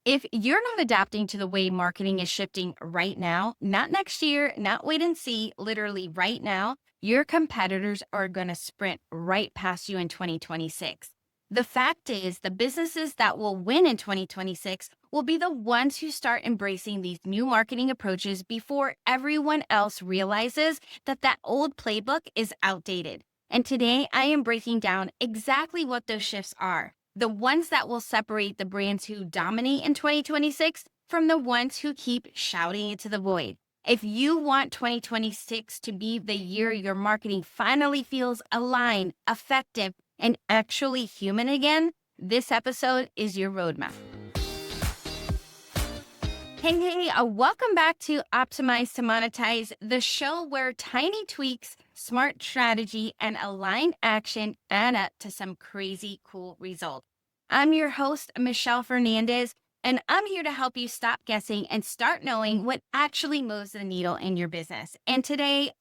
If you're not adapting to the way marketing is shifting right now, not next year, not wait and see, literally right now, your competitors are going to sprint right past you in 2026. The fact is, the businesses that will win in 2026 will be the ones who start embracing these new marketing approaches before everyone else realizes that that old playbook is outdated. And today, I am breaking down exactly what those shifts are, the ones that will separate the brands who dominate in 2026 from the ones who keep shouting into the void. If you want 2026 to be the year your marketing finally feels aligned, effective, and actually human again, this episode is your roadmap. Hey, welcome back to Optimize to Monetize, the show where tiny tweaks, smart strategy, and aligned action add up to some crazy cool results. I'm your host, Michelle Fernandez, and I'm here to help you stop guessing and start knowing what actually moves the needle in your business. And today,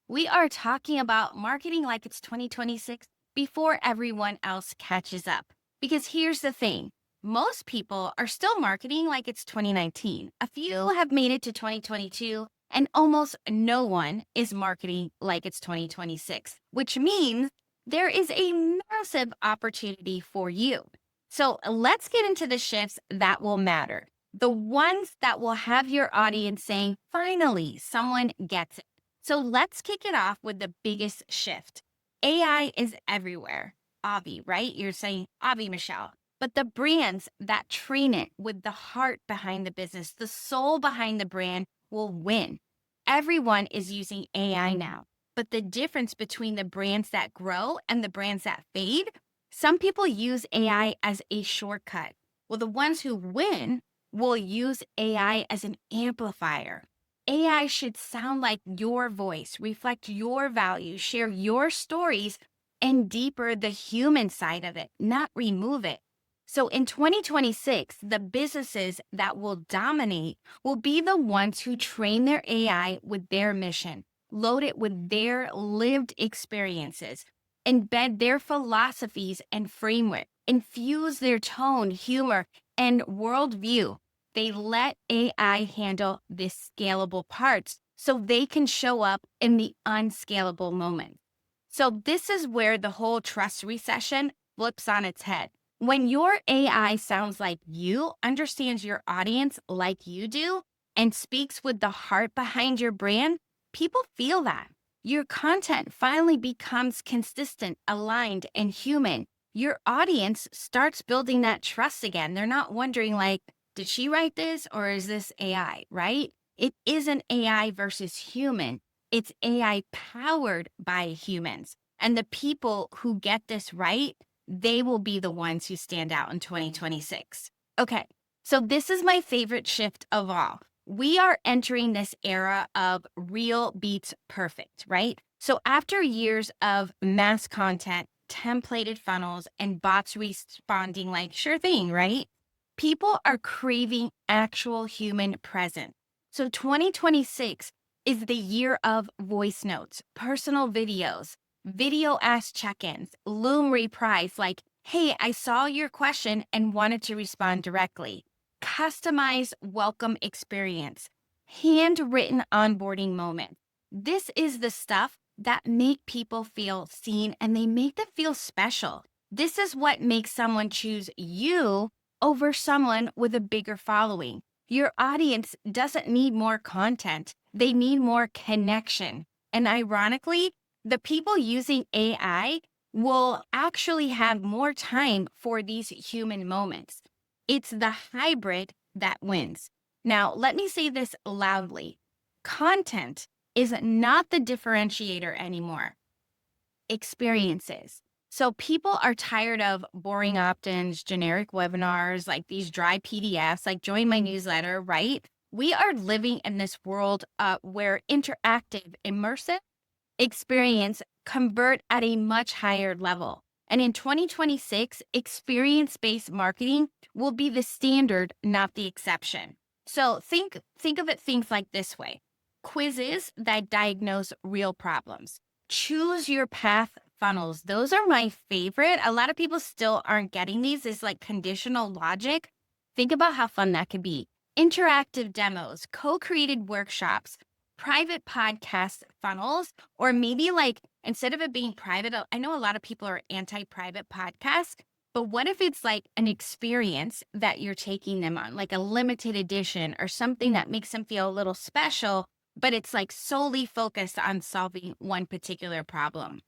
we are talking about marketing like it's 2026 before everyone else catches up. Because here's the thing. Most people are still marketing like it's 2019. A few have made it to 2022, and almost no one is marketing like it's 2026, which means there is a massive opportunity for you. So let's get into the shifts that will matter, the ones that will have your audience saying, finally, someone gets it. So let's kick it off with the biggest shift. AI is everywhere. Avi, right? You're saying, Avi, Michelle. But the brands that train it with the heart behind the business, the soul behind the brand will win. Everyone is using AI now. But the difference between the brands that grow and the brands that fade, some people use AI as a shortcut. Well, the ones who win will use AI as an amplifier. AI should sound like your voice, reflect your values, share your stories, and deeper the human side of it, not remove it. So in 2026, the businesses that will dominate will be the ones who train their AI with their mission, load it with their lived experiences, embed their philosophies and framework, infuse their tone, humor, and worldview. They let AI handle the scalable parts so they can show up in the unscalable moments. So this is where the whole trust recession flips on its head. When your AI sounds like you, understands your audience like you do, and speaks with the heart behind your brand, people feel that. Your content finally becomes consistent, aligned, and human. Your audience starts building that trust again. They're not wondering like, did she write this or is this AI, right? It isn't AI versus human. It's AI powered by humans. And the people who get this right, they will be the ones who stand out in 2026. Okay, so this is my favorite shift of all. We are entering this era of real beats perfect, right? So after years of mass content, templated funnels, and bots responding like, sure thing, right? People are craving actual human presence. So 2026 is the year of voice notes, personal videos, video ask check-ins, Loom replies like, hey, I saw your question and wanted to respond directly. Customized welcome experience, handwritten onboarding moments. This is the stuff that make people feel seen and they make them feel special. This is what makes someone choose you over someone with a bigger following. Your audience doesn't need more content. They need more connection. And ironically, the people using AI will actually have more time for these human moments. It's the hybrid that wins. Now, let me say this loudly. Content is not the differentiator anymore. Experiences. So people are tired of boring opt-ins, generic webinars, like these dry PDFs, like join my newsletter, right? We are living in this world where interactive, immersive experience convert at a much higher level. And in 2026, experience-based marketing will be the standard, not the exception. So think of it things like this way. Quizzes that diagnose real problems. Choose your path funnels. Those are my favorite. A lot of people still aren't getting these. It's like conditional logic. Think about how fun that could be. Interactive demos, co created workshops, private podcast funnels, or maybe like instead of it being private, I know a lot of people are anti private podcasts, but what if it's like an experience that you're taking them on, like a limited edition or something that makes them feel a little special, but it's like solely focused on solving one particular problem?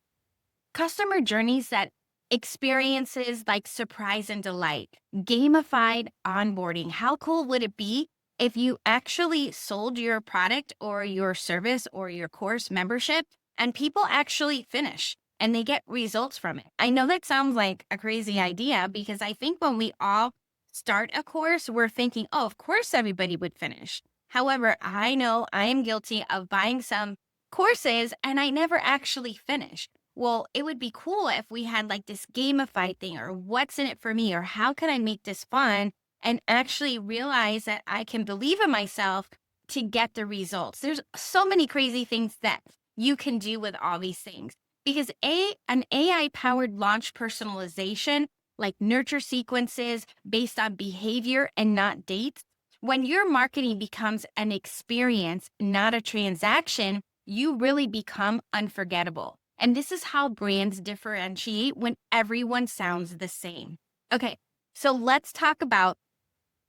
Customer journeys that experiences like surprise and delight, gamified onboarding. How cool would it be if you actually sold your product or your service or your course membership and people actually finish and they get results from it? I know that sounds like a crazy idea because I think when we all start a course, we're thinking, oh, of course everybody would finish. However, I know I am guilty of buying some courses and I never actually finish. Well, it would be cool if we had like this gamified thing or what's in it for me or how can I make this fun and actually realize that I can believe in myself to get the results. There's so many crazy things that you can do with all these things because an AI powered launch personalization like nurture sequences based on behavior and not dates. When your marketing becomes an experience, not a transaction, you really become unforgettable. And this is how brands differentiate when everyone sounds the same. Okay, so let's talk about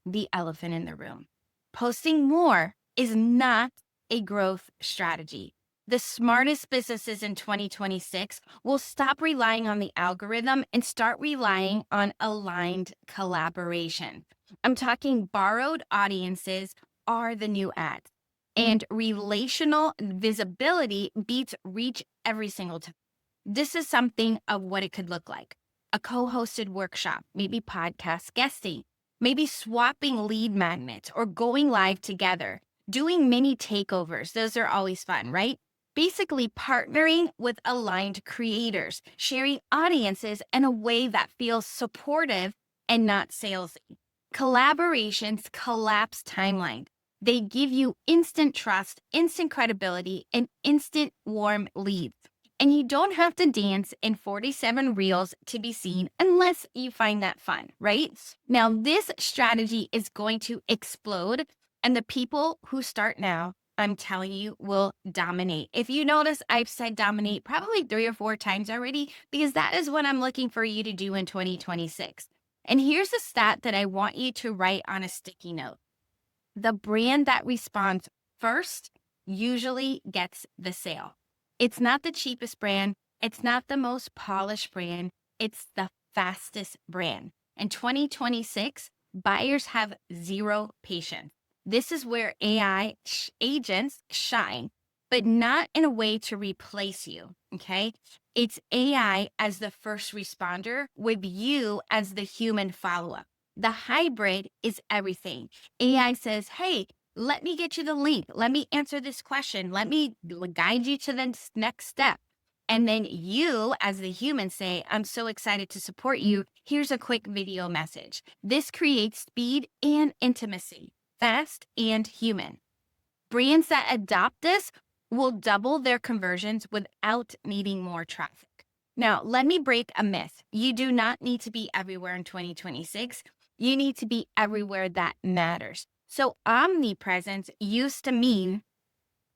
the elephant in the room. Posting more is not a growth strategy. The smartest businesses in 2026 will stop relying on the algorithm and start relying on aligned collaboration. I'm talking borrowed audiences are the new ads, and relational visibility beats reach every single time. This is something of what it could look like. A co-hosted workshop, maybe podcast guesting, maybe swapping lead magnets or going live together, doing mini takeovers. Those are always fun, right? Basically partnering with aligned creators, sharing audiences in a way that feels supportive and not salesy. Collaborations collapse timelines. They give you instant trust, instant credibility, and instant warm leads. And you don't have to dance in 47 reels to be seen unless you find that fun, right? Now, this strategy is going to explode, and the people who start now, I'm telling you, will dominate. If you notice, I've said dominate probably 3 or 4 times already because that is what I'm looking for you to do in 2026. And here's a stat that I want you to write on a sticky note. The brand that responds first usually gets the sale. It's not the cheapest brand. It's not the most polished brand. It's the fastest brand. In 2026, buyers have zero patience. This is where AI agents shine, but not in a way to replace you. Okay. It's AI as the first responder with you as the human follow up. The hybrid is everything. AI says, hey, let me get you the link. Let me answer this question. Let me guide you to the next step. And then you, as the human, say, I'm so excited to support you. Here's a quick video message. This creates speed and intimacy, fast and human. Brands that adopt this will double their conversions without needing more traffic. Now, let me break a myth. You do not need to be everywhere in 2026. You need to be everywhere that matters. So omnipresence used to mean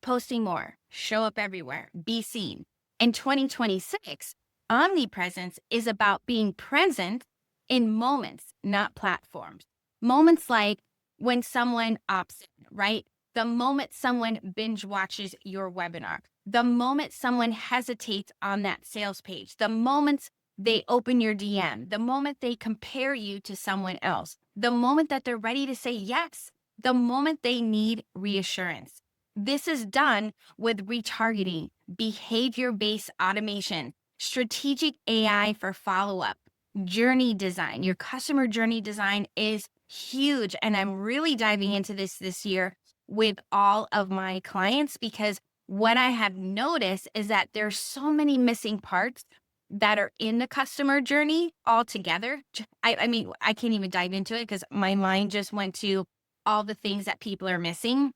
posting more, show up everywhere, be seen. In 2026, omnipresence is about being present in moments, not platforms. Moments like when someone opts in, right? The moment someone binge watches your webinar, the moment someone hesitates on that sales page, the moments they open your DM, the moment they compare you to someone else, the moment that they're ready to say yes, the moment they need reassurance. This is done with retargeting, behavior based automation, strategic AI for follow up, journey design. Your customer journey design is huge. And I'm really diving into this year with all of my clients because what I have noticed is that there's so many missing parts that are in the customer journey altogether. I mean, I can't even dive into it because my mind just went to all the things that people are missing.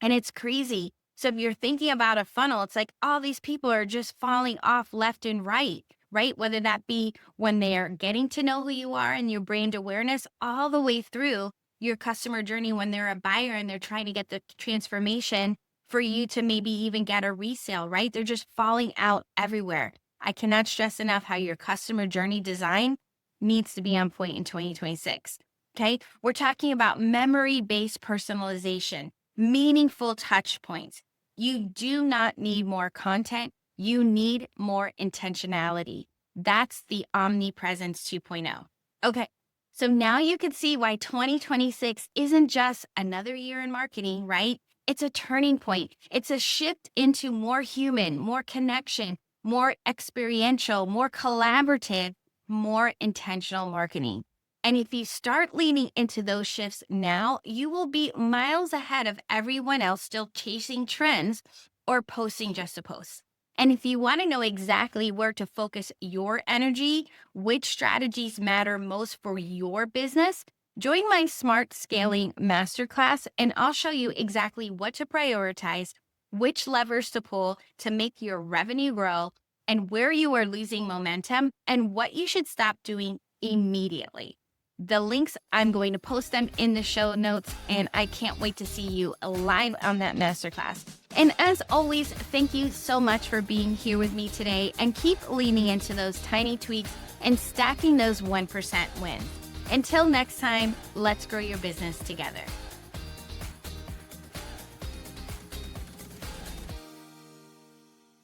And it's crazy. So if you're thinking about a funnel, it's like all these people are just falling off left and right. right? Whether that be when they're getting to know who you are and your brand awareness, all the way through your customer journey when they're a buyer and they're trying to get the transformation for you to maybe even get a resale, right? They're just falling out everywhere. I cannot stress enough how your customer journey design needs to be on point in 2026. Okay. We're talking about memory-based personalization, meaningful touch points. You do not need more content. You need more intentionality. That's the omnipresence 2.0. Okay. So now you can see why 2026 isn't just another year in marketing, right? It's a turning point. It's a shift into more human, more connection, more experiential, more collaborative, more intentional marketing. And if you start leaning into those shifts now, you will be miles ahead of everyone else still chasing trends or posting just to post. And if you want to know exactly where to focus your energy, which strategies matter most for your business, join my Smart Scaling Masterclass, and I'll show you exactly what to prioritize, which levers to pull to make your revenue grow, and where you are losing momentum, and what you should stop doing immediately. The links, I'm going to post them in the show notes, and I can't wait to see you live on that masterclass. And as always, thank you so much for being here with me today, and keep leaning into those tiny tweaks and stacking those 1% wins. Until next time, let's grow your business together.